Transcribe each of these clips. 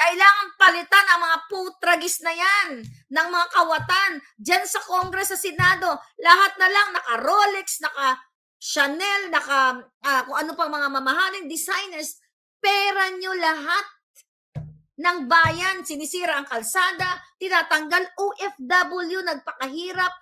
Kailangan palitan ang mga putragis na yan ng mga kawatan. Diyan sa Congress, sa Senado, lahat na lang naka-Rolex, naka-Chanel, kung ano pang mga mamahaling designers. Pera nyo lahat ng bayan. Sinisira ang kalsada, tinatanggal OFW, nagpakahirap,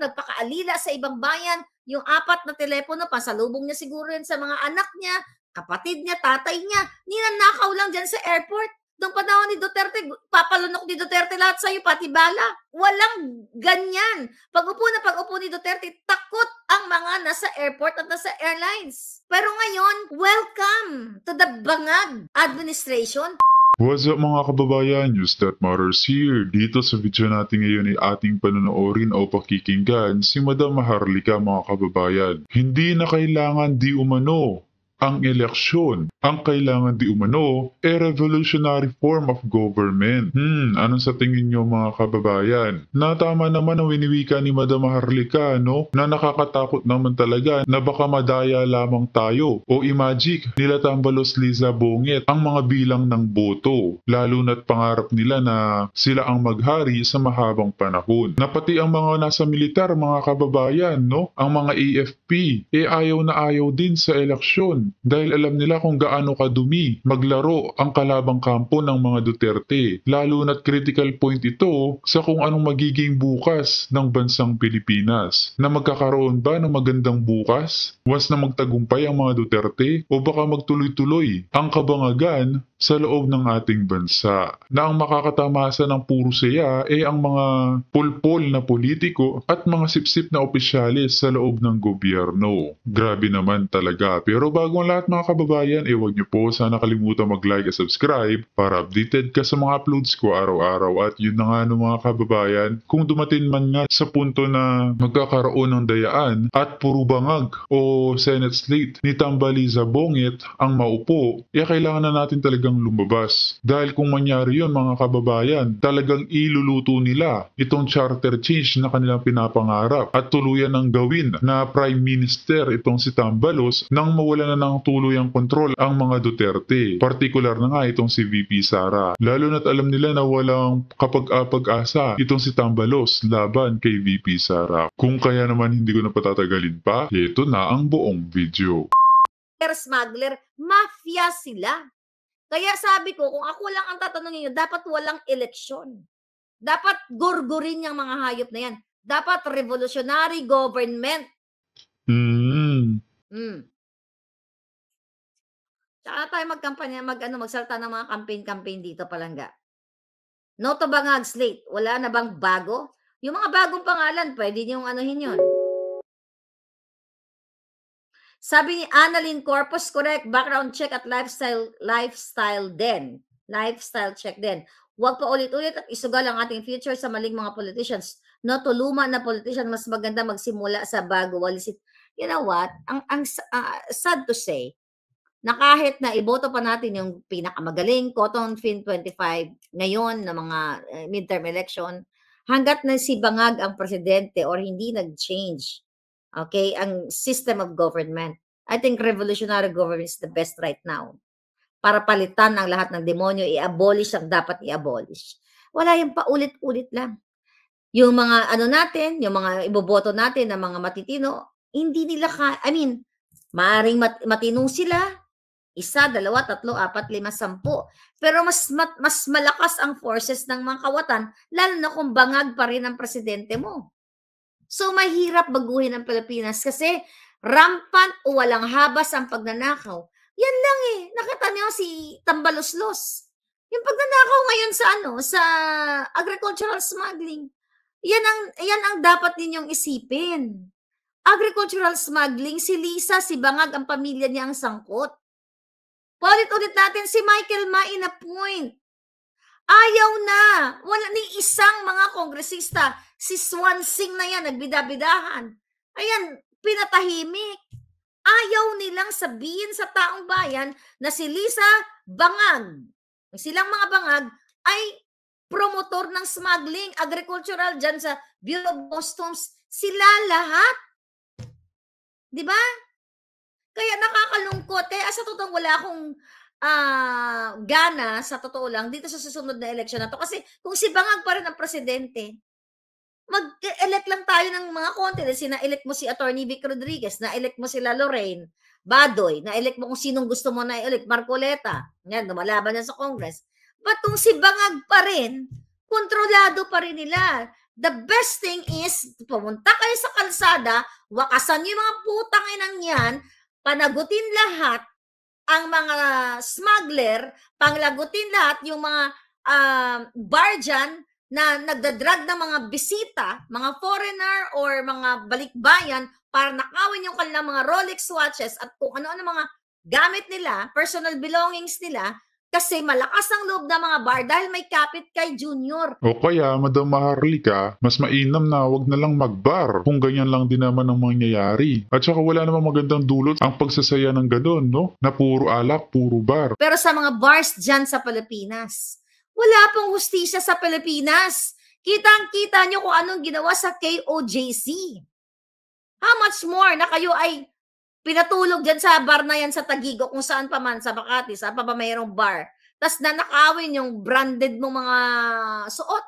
nagpakaalila sa ibang bayan. Yung 4 na telepono, pasalubong niya siguro yan sa mga anak niya, kapatid niya, tatay niya. Ninanakaw lang dyan sa airport. Noong panahon ni Duterte, papalunok ni Duterte lahat sa'yo, pati bala. Walang ganyan. Pag-upo ni Duterte, takot ang mga nasa airport at nasa airlines. Pero ngayon, welcome to the Bangag administration. What's up mga kababayan, News That Matters here. Dito sa video natin ngayon ay ating panonoorin o pakikinggan si Madam Maharlika mga kababayan. Hindi na kailangan di umano ang eleksyon. Ang kailangan di umano ay revolutionary form of government. Anong sa tingin nyo mga kababayan? Natama naman ang winiwika ni Madam Maharlika, no? Na nakakatakot naman talaga na baka madaya lamang tayo o i-magic nila Tambalos Liza Bonget ang mga bilang ng boto. Lalo na't pangarap nila na sila ang maghari sa mahabang panahon. Na pati ang mga nasa militar mga kababayan, no? Ang mga AFP, ayaw na ayaw din sa eleksyon. Dahil alam nila kung gaano kadumi maglaro ang kalabang kampo ng mga Duterte. Lalo na't critical point ito sa kung anong magiging bukas ng bansang Pilipinas. Na magkakaroon ba ng magandang bukas once na magtagumpay ang mga Duterte o baka magtuloy-tuloy ang kabangagan sa loob ng ating bansa. Na ang makakatamasa ng puro saya ang mga pulpol na politiko at mga sipsip na opisyalis sa loob ng gobyerno. Grabe naman talaga. Pero bago ang lahat mga kababayan, huwag niyo po sana kalimutan mag-like at subscribe para updated ka sa mga uploads ko araw-araw. At yun na nga no mga kababayan, kung dumating man nga sa punto na magkakaroon ng dayaan at puro bangag o Senate slate ni Tambaliza Bonget ang maupo, kailangan na natin talagang lumabas. Dahil kung mangyari yun mga kababayan, talagang iluluto nila itong charter change na kanilang pinapangarap at tuluyan ng gawin na Prime Minister itong si Tambalos nang mawala na ng tuluyang kontrol ang mga Duterte. Partikular na nga itong si VP Sara. Lalo na't alam nila na walang kapag-asa itong si Tambalos laban kay VP Sara. Kung kaya naman hindi ko na patatagalin pa, ito na ang buong video. Smuggler, mafia sila. Kaya sabi ko, kung ako lang ang tatanungin nyo, dapat walang eleksyon. Dapat gurgurin yung mga hayop na yan. Dapat revolutionary government. Tsaka tayo magkampanya, magsalta ng mga campaign dito palangga. No to Bangag slate. Wala na bang bago? Yung mga bagong pangalan, pwede niyong anuhin yun. Sabi ni Annalyn Corpus, correct, background check at lifestyle din. Lifestyle check din. Huwag pa ulit-ulit at isugal ang ating future sa maling mga politicians. No to luma na politician, mas maganda magsimula sa bago. You know what? Ang sad to say, na kahit na iboto pa natin yung pinakamagaling Cotton Fin 25 ngayon na mga midterm election, hanggat na si Bangag ang presidente or hindi nag-change, okay, ang system of government, I think revolutionary government is the best right now. Para palitan ang lahat ng demonyo, i-abolish ang dapat i-abolish. Wala yung paulit-ulit lang. Yung mga natin, yung mga iboboto natin na mga matitino, hindi nila maaring matino sila, 1, 2, 3, 4, 5, 10. Pero mas malakas ang forces ng mga kawatan, lalo na kung Bangag pa rin ang presidente mo. So, mahirap baguhin ang Pilipinas kasi rampant o walang habas ang pagnanakaw. Yan lang nakita niyo si Tambaloslos. Yung pagnanakaw ngayon sa agricultural smuggling. Yan ang dapat ninyong isipin. Agricultural smuggling, si Lisa, si Bangag, ang pamilya niya ang sangkot. Paulit-ulit natin si Michael Ma in-appoint. Ayaw na. Wala ni isang mga kongresista. Si Swansing na yan, nagbida-bidahan. Ayan, pinatahimik. Ayaw nilang sabihin sa taong bayan na si Lisa Bangag, silang mga Bangag, ay promotor ng smuggling, agricultural, dyan sa Bureau of Customs. Sila lahat. Diba? Kaya nakakalungkot. Sa totoong wala akong gana sa totoo lang dito sa susunod na eleksyon na 'to. Kasi kung si Bangag pa rin ang presidente, mag-elect lang tayo ng mga konti. Na-elect mo si Attorney Vic Rodriguez, na-elect mo sila Lorraine, Badoy, na-elect mo kung sinong gusto mo na-elect, Marcoleta, yan, lumalaban yan sa Congress. But kung si Bangag pa rin, kontrolado pa rin nila. The best thing is, pumunta kayo sa kalsada, wakasan yung mga putang inang yan, panagutin lahat ang mga smuggler, panglagutin lahat yung mga bar dyan na nagdadrag ng mga bisita, mga foreigner or mga balikbayan para nakawin yung kanilang mga Rolex watches at kung ano-ano mga gamit nila, personal belongings nila, kasi malakas ang loob ng mga bar dahil may kapit kay Junior. O kaya, Madam Maharlika, mas mainam na wag na lang magbar kung ganyan lang din naman ang mangyayari. At saka wala namang magandang dulot ang pagsasaya ng ganun, no? Na puro alak, puro bar. Pero sa mga bars dyan sa Pilipinas, wala pong hustisya sa Pilipinas. Kitang-kita nyo kung anong ginawa sa KOJC. How much more na kayo ay pinatulog dyan sa bar na yan sa Taguig o kung saan pa man, sa Makati, saan pa ba mayroong bar. Tapos nanakawin yung branded mong mga suot.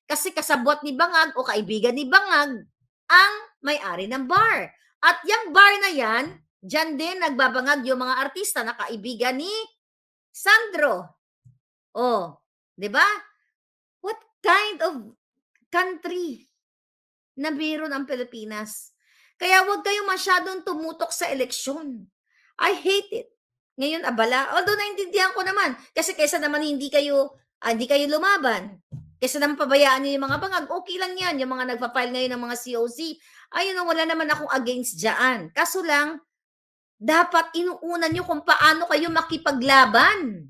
Kasi kasabot ni Bangag o kaibigan ni Bangag ang may-ari ng bar. At yung bar na yan, dyan din nagbabangag yung mga artista na kaibigan ni Sandro. Oh, di ba? What kind of country na meron ang Pilipinas? Kaya huwag kayong masyadong tumutok sa eleksyon. I hate it. Ngayon, abala. Although naintindihan ko naman. Kasi kaysa naman hindi kayo lumaban. Kaysa naman pabayaan nyo yung mga bangag. Okay lang yan. Yung mga nagpa-file ngayon ng mga COC. Ayun, wala naman akong against dyan. Kaso lang, dapat inuunan nyo kung paano kayo makipaglaban.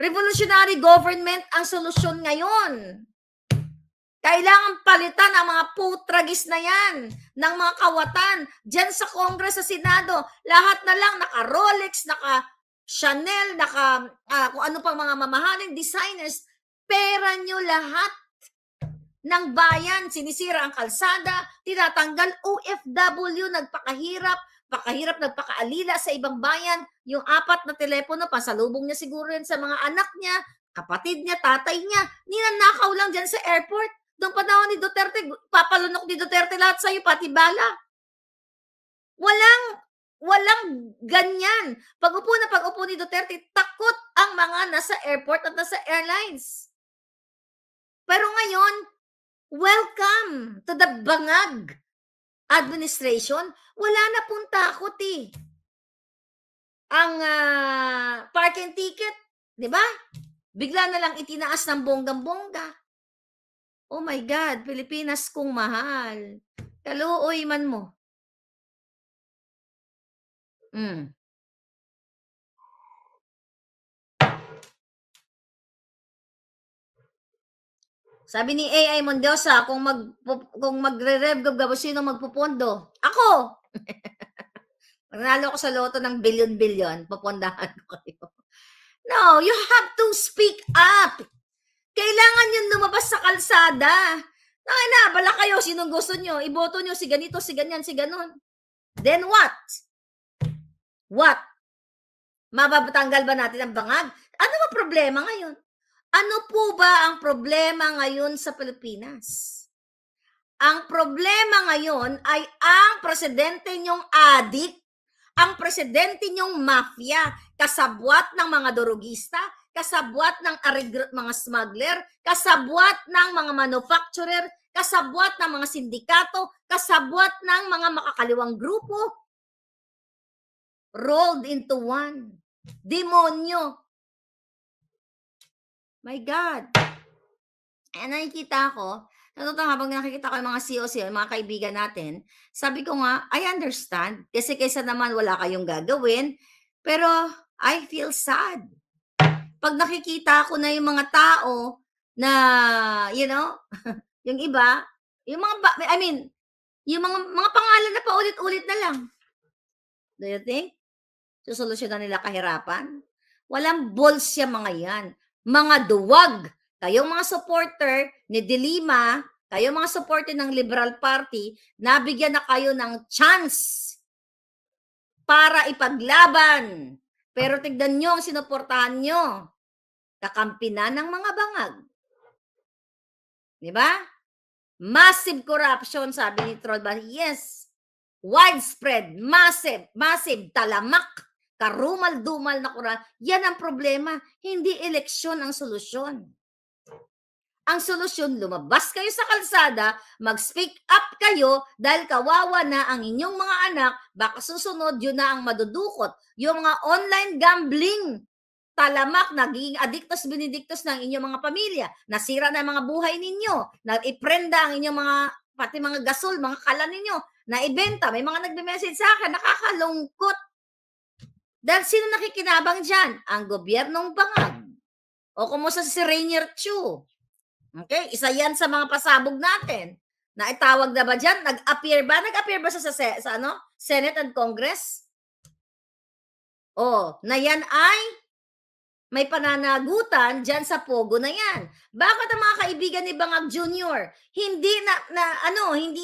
Revolutionary government ang solusyon ngayon. Kailangan palitan ang mga putragis na yan ng mga kawatan. Diyan sa Congress, sa Senado, lahat na lang naka-Rolex, naka-Chanel, kung ano pang mga mamahaling designers. Pera nyo lahat ng bayan. Sinisira ang kalsada, tinatanggal OFW, nagpakahirap, nagpakaalila sa ibang bayan. Yung 4 na telepono, pasalubong niya siguro yan sa mga anak niya, kapatid niya, tatay niya. Ninanakaw lang dyan sa airport. Noong panahon ni Duterte, papalunok ni Duterte lahat sa'yo, pati bala. Walang ganyan. Pag-upo ni Duterte, takot ang mga nasa airport at nasa airlines. Pero ngayon, welcome to the Bangag administration. Wala na pong takot eh. Ang parking ticket, di ba? Bigla na lang itinaas ng bonggang-bongga. Oh my God, Pilipinas kung mahal. Kaluoy man mo. Sabi ni AI Mondiosa, kung magre-rev gabo, sino magpupondo? Ako! Manalo ko sa loto ng bilyon-bilyon, pupondahan ko kayo. No, you have to speak up. Kailangan yun lumabas sa kalsada. Bala kayo, sinong gusto nyo? Iboto nyo si ganito, si ganyan, si ganon. Then what? What? Mababatanggal ba natin ang bangag? Ano ba problema ngayon? Ano po ba ang problema ngayon sa Pilipinas? Ang problema ngayon ay ang presidente nyong adik, ang presidente nyong mafia, kasabwat ng mga dorogista, kasabwat ng mga smuggler, kasabwat ng mga manufacturer, kasabwat ng mga sindikato, kasabwat ng mga makakaliwang grupo, rolled into one. Demonyo. My God. Nakikita ko, habang nakikita ko yung mga COC, yung mga kaibigan natin, sabi ko nga, I understand. Kasi kaysa naman wala kayong gagawin, pero I feel sad. Pag nakikita ko na yung mga tao na, yung iba, yung yung mga pangalan na paulit-ulit na lang. Do you think? Susolusyonan nila kahirapan? Walang balls yung mga yan. Mga duwag. Kayong mga supporter ni De Lima, kayong mga supporter ng Liberal Party, nabigyan na kayo ng chance para ipaglaban Pero tignan nyo ang sinuportahan nyo. Kakampi na ng mga bangag. Di ba? Massive corruption, sabi ni Trollbach. Yes. Widespread, massive, talamak, karumal-dumal na corruption. Yan ang problema. Hindi eleksyon ang solusyon. Ang solusyon, lumabas kayo sa kalsada, mag-speak up kayo dahil kawawa na ang inyong mga anak, baka susunod yun na ang madudukot. Yung mga online gambling, talamak, naging adiktos benediktos ng inyong mga pamilya, nasira na ang mga buhay ninyo, nag-iprenda ang inyong mga, pati mga gasol, mga kalan ninyo, na ibenta. May mga nagme-message sa akin, nakakalungkot. Dahil sino nakikinabang dyan? Ang gobyernong bangag. O kumusta si Rainier Chu? Okay, isa yan sa mga pasabog natin. Naitawag na ba dyan? Nag-appear ba? Nag-appear ba sa ano? Senate and Congress? Oh, na yan ay may pananagutan dyan sa pogo na yan. Bakit ang mga kaibigan ni Bangag Jr. hindi hindi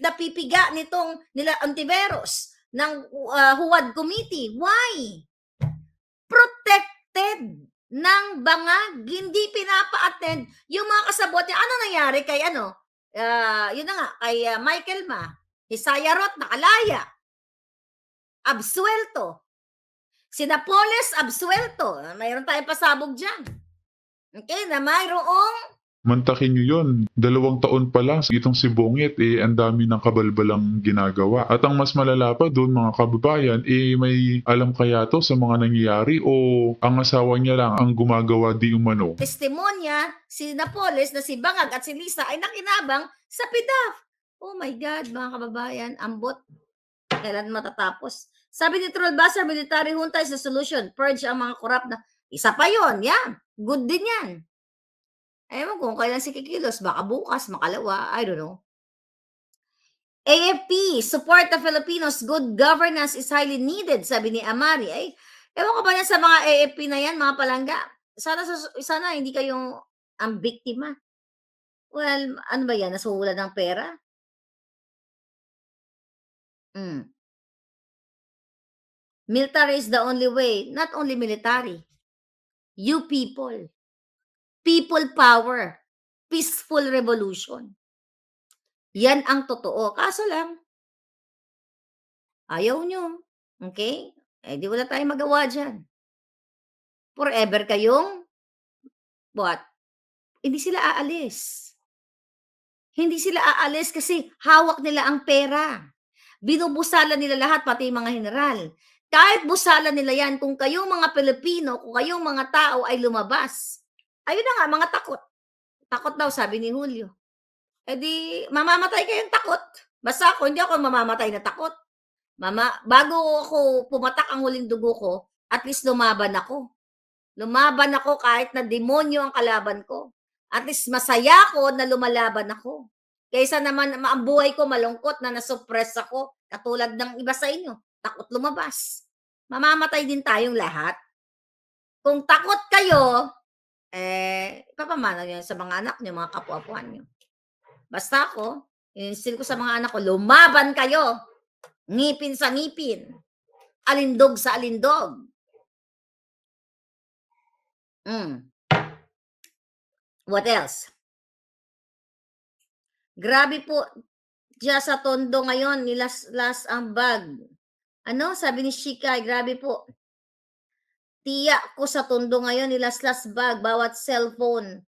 napipiga nitong nila Ontiveros ng Huwad Committee? Why? Protected ng bangag, hindi pinapa-attend yung mga kasabot niya. Ano nangyari kay yun na nga, kay Michael Ma, Hisaya Rot, nakalaya. Absuelto. Si Napoles, absuelto. Mayroon tayong pasabog dyan. Okay, na mayroong Mantakin nyo yun. 2 taon pa lang itong si Bongit, ang dami ng kabalbalang ginagawa. At ang mas malala pa doon, mga kababayan, may alam kaya to sa mga nangyayari o ang asawa niya lang ang gumagawa di umano. testimonya, si Napoles na si Bangag at si Lisa ay nakinabang sa PDAF. Oh my God, mga kababayan, ambot. Kailan matatapos? Sabi ni Trollbasa, military junta is the solution. Purge ang mga corrupt na. Isa pa yun, yan. Good din yan. Ewan kung kailan si kikilos, baka bukas, makalawa, I don't know. AFP, support the Filipinos, good governance is highly needed, sabi ni Amari. Ay, ewan ko ba yan sa mga AFP na yan, mga palangga? Sana hindi kayong ang biktima. Well, ano ba yan? Nasuhulan ng pera? Military is the only way. Not only military. You people. People power. Peaceful revolution. Yan ang totoo. Kaso lang, ayaw nyo. Okay? Di wala tayong magawa dyan. Forever kayong, what? Hindi sila aalis. Hindi sila aalis kasi hawak nila ang pera. Binubusalan nila lahat, pati mga general. Kahit busalan nila yan, kung kayong mga Pilipino, kung kayong mga tao ay lumabas, ayun na nga, mga takot. Takot daw, sabi ni Julio. Di, mamamatay kayong takot. Basta ako, hindi ako mamamatay na takot. Bago ako pumatak ang huling dugo ko, at least lumaban ako. Lumaban ako kahit na demonyo ang kalaban ko. At least masaya ako na lumalaban ako. Kaysa naman ang buhay ko malungkot na nasuppress ako, katulad ng iba sa inyo, takot lumabas. Mamamatay din tayong lahat. Kung takot kayo, ipapamana nyo sa mga anak nyo, mga kapwa-apuan nyo. Basta ako, ininstill ko sa mga anak ko, lumaban kayo. Ngipin sa ngipin. Alindog sa alindog. What else? Grabe po, diya sa Tondo ngayon, nilas ang bag. Ano? Sabi ni Shika, grabe po. Tiya ko sa Tondo ngayon, nilaslas bag, bawat cellphone.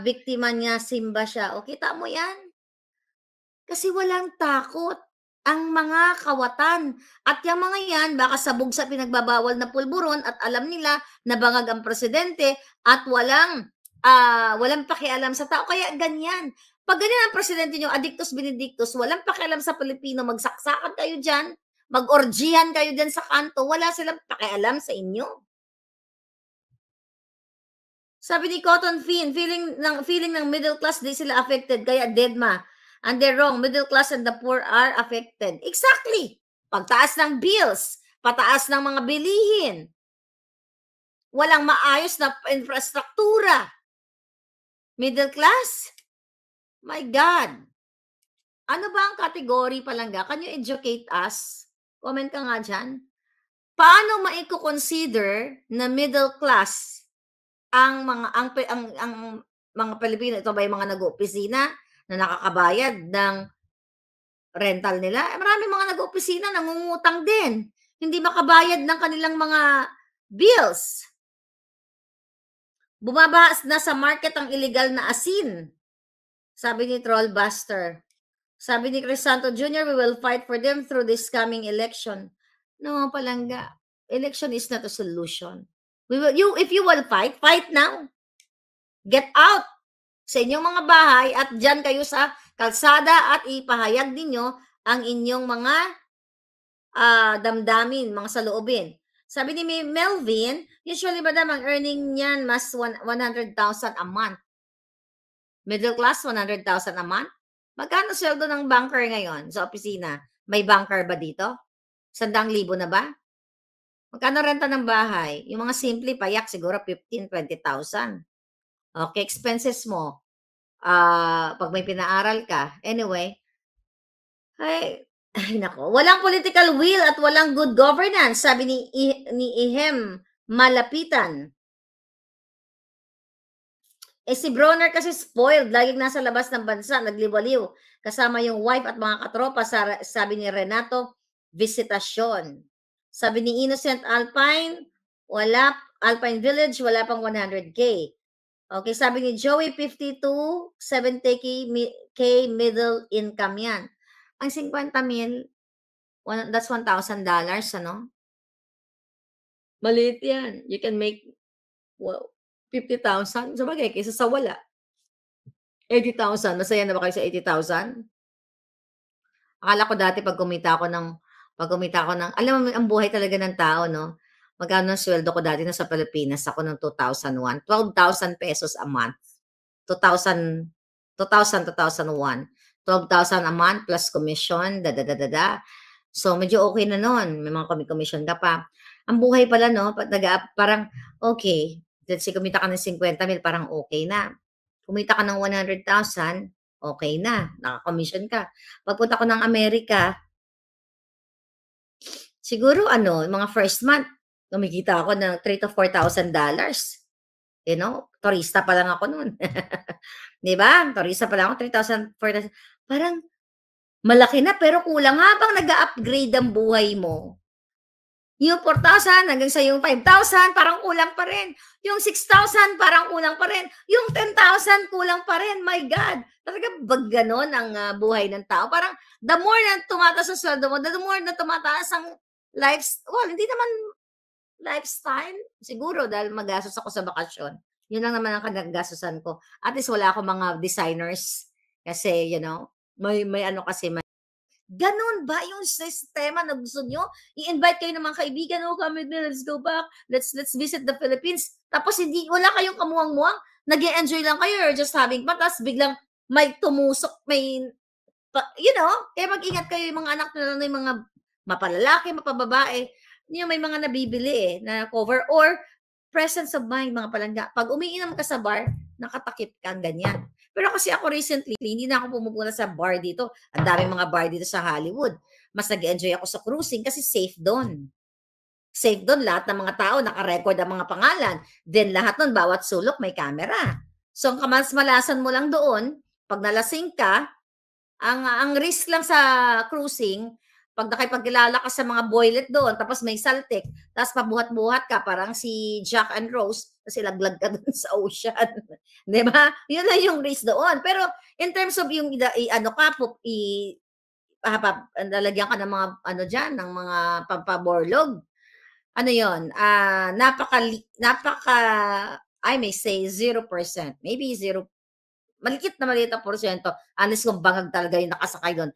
Biktima niya, simba siya. O, kita mo yan? Kasi walang takot ang mga kawatan. At yung mga yan, baka sabog sa pinagbabawal na pulburon at alam nila na bangag ang presidente at walang pakialam sa tao. Kaya ganyan. Pag ganyan ang presidente nyo, adictus benedictus, walang pakialam sa Pilipino, magsaksakan kayo dyan, mag-orgihan kayo dyan sa kanto, wala silang pakialam sa inyo. Sabi ni Cotton Finn, feeling ng middle class, di sila affected, kaya deadma. And they're wrong, middle class and the poor are affected. Exactly. Pagtaas ng bills, pataas ng mga bilihin, walang maayos na infrastruktura. Middle class? My God. Ano ba ang category palangga? Can you educate us? Comment ka nga dyan. paano maiko-consider na middle class ang mga Pilipino? Ito ba yung mga nag-oopisina na nakakabayad ng rental nila? Maraming mga nag-oopisina nangungutang din. Hindi makabayad ng kanilang mga bills. Bumaba na sa market ang illegal na asin. Sabi ni Trollbuster. Sabi ni Crisanto Jr., we will fight for them through this coming election. No, palangga. Election is not a solution. If you will fight, fight now. Get out sa inyong mga bahay at dyan kayo sa kalsada at ipahayag ninyo ang inyong mga damdamin, mga saloobin. Sabi ni Melvin, usually madam, ang earning niyan mas 100,000 a month. Middle class, 100,000 a month? Magkano sweldo ng banker ngayon sa opisina? May banker ba dito? 100,000 na ba? Magkano renta ng bahay? Yung mga simple payak, siguro 15,000, 20,000. Okay, expenses mo. Pag may pinaaral ka. Anyway, ay nako. Walang political will at walang good governance, sabi ni Ihem Malapitan. Si Bronner kasi spoiled, laging nasa labas ng bansa, nagliwaliw, kasama yung wife at mga katropa, sabi ni Renato Visitasyon. Sabi ni Innocent Alpine Village, wala pang 100K. Okay, sabi ni Joey 52, 70K middle income yan. Ang 50,000, that's $1,000, ano? Maliit yan. You can make, 50,000. Sabagay, kaysa sa wala. 80,000. Masaya na ba kayo sa 80,000? Akala ko dati pag kumita ako ng, alam mo, ang buhay talaga ng tao, no? Magkano ang sweldo ko dati na sa Pilipinas? Ako noong 2001. 12,000 pesos a month. 2001. 12,000 a month plus commission, So, medyo okay na noon. May mga commission ka pa. Ang buhay pala, no? Parang, okay. Let's say, kumita ka ng 50,000, parang okay na. Kumita ka ng 100,000, okay na. Naka-commission ka. Pagpunta ko ng Amerika, siguro, mga first month, kumikita ako ng $3,000 to $4,000. You know, turista pa lang ako noon. Di ba? Turista pa lang ako, 3,000, 4,000. Parang, malaki na, pero kulang habang nag-upgrade ang buhay mo. Yung 4,000 hanggang sa yung 5,000, parang kulang pa rin. Yung 6,000, parang kulang pa rin. Yung 10,000, kulang pa rin. My God. Talaga bag ganon ang buhay ng tao. Parang the more na tumataas ang sweldo mo, the more na tumataas ang lifestyle. Well, hindi naman lifestyle. Siguro dahil magastos ako sa bakasyon. Yun lang naman ang kanagastusan ko. At least wala akong mga designers. Kasi, may kasi ganon ba yung sistema na gusto nyo? I-invite kayo ng mga kaibigan, come with me, let's go back, let's visit the Philippines. Tapos wala kayong kamuwang-muwang, nag-e-enjoy lang kayo, you're just having fun, tapos biglang may tumusok, kaya mag-ingat kayo yung mga anak nila na yung mga mapalalaki, mapababae, may mga nabibili na cover or presence of mind, mga palangga. Pag umiinom ka sa bar, nakatakip kang ganyan. Pero kasi ako recently, hindi na ako pumupunta sa bar dito. Ang daming mga bar dito sa Hollywood. Mas nag-enjoy ako sa cruising kasi safe doon. Safe doon, lahat ng mga tao, naka-record ang mga pangalan. Then lahat nun, bawat sulok may camera. So ang kamas-malasan mo lang doon, pag nalasing ka, ang risk lang sa cruising, pag nakipagkilala ka sa mga boylet doon, tapos may saltik, tapos pabuhat-buhat ka, parang si Jack and Rose, kasi laglag ka doon sa ocean. Diba? Yun na yung risk doon. Pero in terms of yung lalagyan ka ng mga ng mga pampaborlog. Yun? I may say 0%. Maybe 0. Maliit na porsyento. Unless kung bangag talaga yung nakasakay doon.